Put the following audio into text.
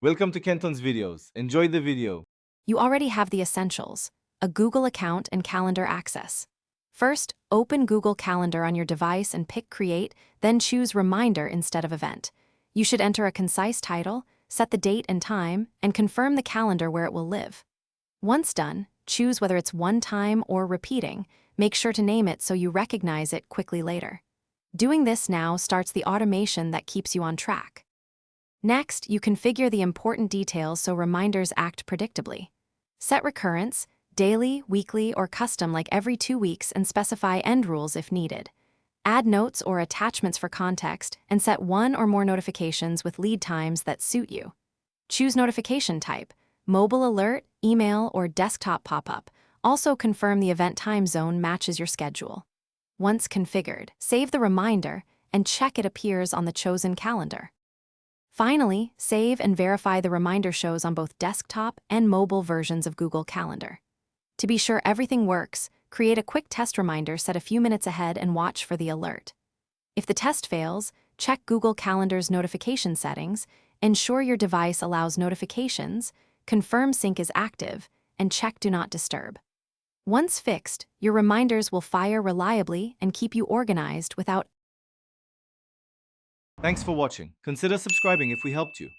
Welcome to Kenton's videos. Enjoy the video. You already have the essentials: a Google account and calendar access. First, open Google Calendar on your device and pick Create, then choose Reminder instead of Event. You should enter a concise title, set the date and time, and confirm the calendar where it will live. Once done, choose whether it's one time or repeating. Make sure to name it so you recognize it quickly later. Doing this now starts the automation that keeps you on track. Next, you configure the important details so reminders act predictably. Set recurrence, daily, weekly, or custom like every 2 weeks, and specify end rules if needed. Add notes or attachments for context, and set one or more notifications with lead times that suit you. Choose notification type: mobile alert, email, or desktop pop-up. Also confirm the event time zone matches your schedule. Once configured, save the reminder and check it appears on the chosen calendar. Finally, save and verify the reminder shows on both desktop and mobile versions of Google Calendar. To be sure everything works, create a quick test reminder set a few minutes ahead and watch for the alert. If the test fails, check Google Calendar's notification settings, ensure your device allows notifications, confirm sync is active, and check Do Not Disturb. Once fixed, your reminders will fire reliably and keep you organized without. Thanks for watching. Consider subscribing if we helped you.